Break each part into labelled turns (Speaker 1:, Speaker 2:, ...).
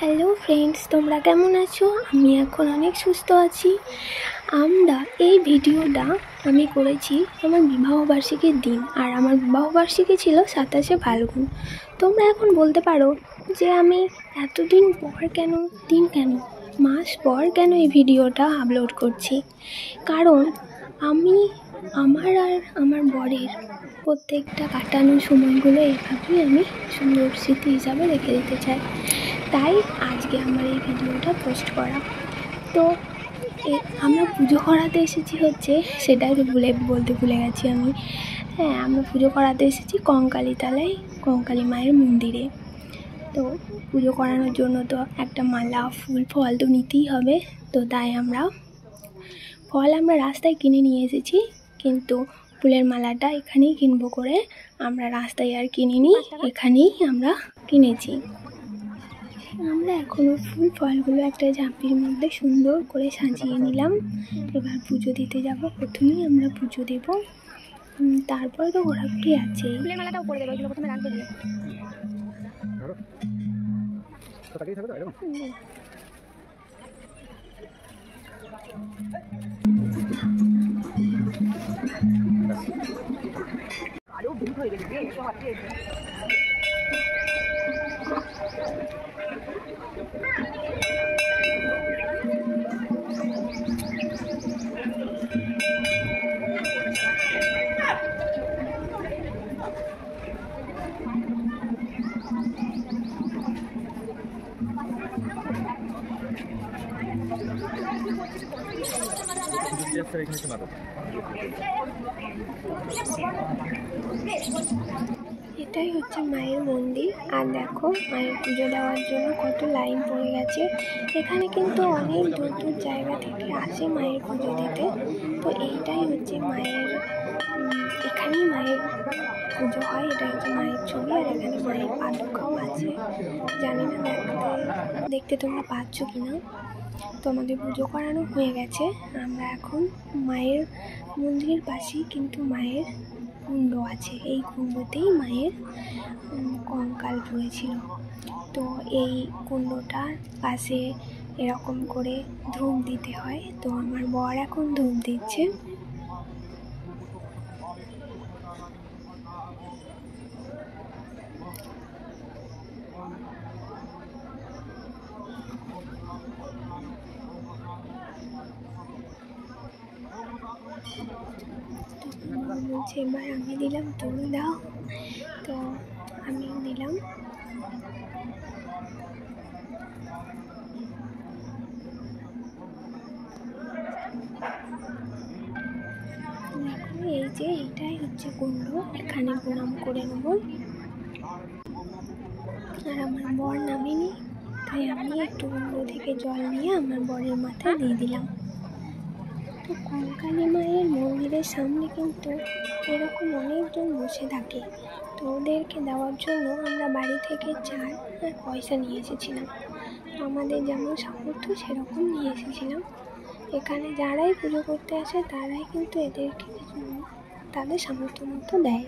Speaker 1: Hello friends, তোমরা কেমন আছো? আমি এখন অনেক সুস্থ আছি। এই ভিডিওটা আমি করেছি আমার বিবাহবার্ষিকীর দিন, আর আমার বিবাহবার্ষিকী ছিল 27শে ফাল্গুন। তোমরা এখন বলতে পারো যে আমি এতদিন পর কেন, মাস পর কেন এই ভিডিওটা আপলোড করছি। কারণ আমি আমার আর আমার বরের প্রত্যেকটা কাটানো সময়গুলো এইভাবেই আমি সুন্দর স্মৃতি হিসাবে রেখে দিতে চাই। তাই আজকে আমার এই ভিডিওটা পোস্ট করা। তো আমরা পুজো করাতে এসেছি সেটা বলতে ভুলে গেছি আমি। হ্যাঁ, আমরা পুজো করাতে এসেছি কঙ্কালীতলায় কঙ্কালী মায়ের মন্দিরে। তো পুজো করানোর জন্য তো একটা মালা, ফুল, ফল তো নিতেই হবে। তো তাই ফল আমরা রাস্তায় কিনে নিয়ে এসেছি, কিন্তু ফুলের মালাটা এখানেই কিনবো করে আমরা রাস্তায় আর কিনিনি, এখানেই আমরা কিনেছি। আমরা এখনও ফুল ফলগুলো একটা ঝাঁপির মধ্যে সুন্দর করে সাজিয়ে নিলাম। এবার পুজো দিতে যাব। প্রথমেই আমরা পুজো দেব, তারপরে তো ঘোরাঘুরি আছে। ফুলের মালাটাও করে দেবো, এগুলো প্রথমে রাখবে দিয়ে। এটাই হচ্ছে মায়ের মন্দির। আর দেখো, মায়ের পুজো দেওয়ার জন্য কত লাইন পড়ে গেছে। এখানে কিন্তু অনেক দূর দূর জায়গা থেকে আসে মায়ের পুজো দিতে। তো এইটাই হচ্ছে এখানেই মায়ের পুজো হয়। এটা হচ্ছে মায়ের ছবি, আর এখানে মায়ের পাদুকাও আছে। জানি না দেখতে তোমরা পাচ্ছ কিনা। তো আমাদের পুজো করানো হয়ে গেছে। আমরা এখন মায়ের মন্দিরের পাশেই কিন্তু মায়ের কুণ্ড আছে। এই কুণ্ডতেই মায়ের কঙ্কাল রয়েছিল। তো এই কুণ্ডটার পাশে এরকম করে ধূপ দিতে হয়। তো আমার বর এখন ধূপ দিচ্ছে। বলছে এবার আমি দিলাম, তুমি দাও। তো আমিও দিলাম। এইটাই হচ্ছে কুণ্ড, এখানে প্রণাম করে নেব। আর আমার বর নামেনি, তাই আমি একটু কুণ্ড থেকে জল নিয়ে আমার বরের মাথায় দিয়ে দিলাম। তো কঙ্কালী মায়ের মন্দিরের সামনে কিন্তু এরকম অনেকজন বসে থাকে। তো ওদেরকে দেওয়ার জন্য আমরা বাড়ি থেকে চাল আর পয়সা নিয়ে এসেছিলাম। আমাদের যেমন সামর্থ্য সেরকম নিয়ে এসেছিলাম। এখানে যারাই পুজো করতে আসে তারাই কিন্তু এদেরকে তাদের সামর্থ্য মতো দেয়।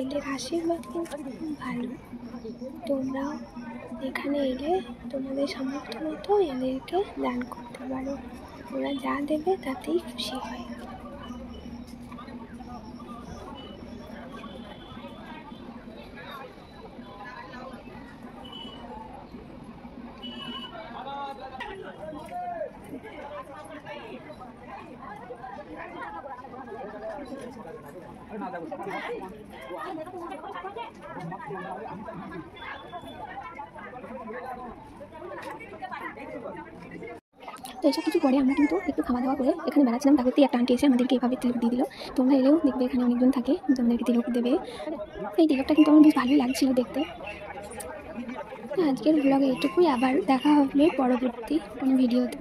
Speaker 1: এদের আশীর্বাদ কিন্তু খুব ভালো। তোমরাও এখানে এলে তোমাদের সামর্থ্য মতো এদেরকে দান করতে পারো। ওরা যা দেবে তাতেই খুশি হয়। তো এইসব কিছু পরে আমরা কিন্তু একটু খাওয়া দাওয়া করে এখানে বেড়াচ্ছিলাম। তারপরে একটা আন্টি এসে আমাদেরকে এইভাবে তিলক দিয়ে দিল। তোমরা এলেও দেখবে এখানে অনেকজন থাকে, তোমাদেরকে তিলক দেবে। এই তিলকটা কিন্তু আমার বেশ ভালোই লাগছিল দেখতে। আজকের ব্লগে এটুকুই। আবার দেখা হবে পরবর্তী কোনো ভিডিওতে।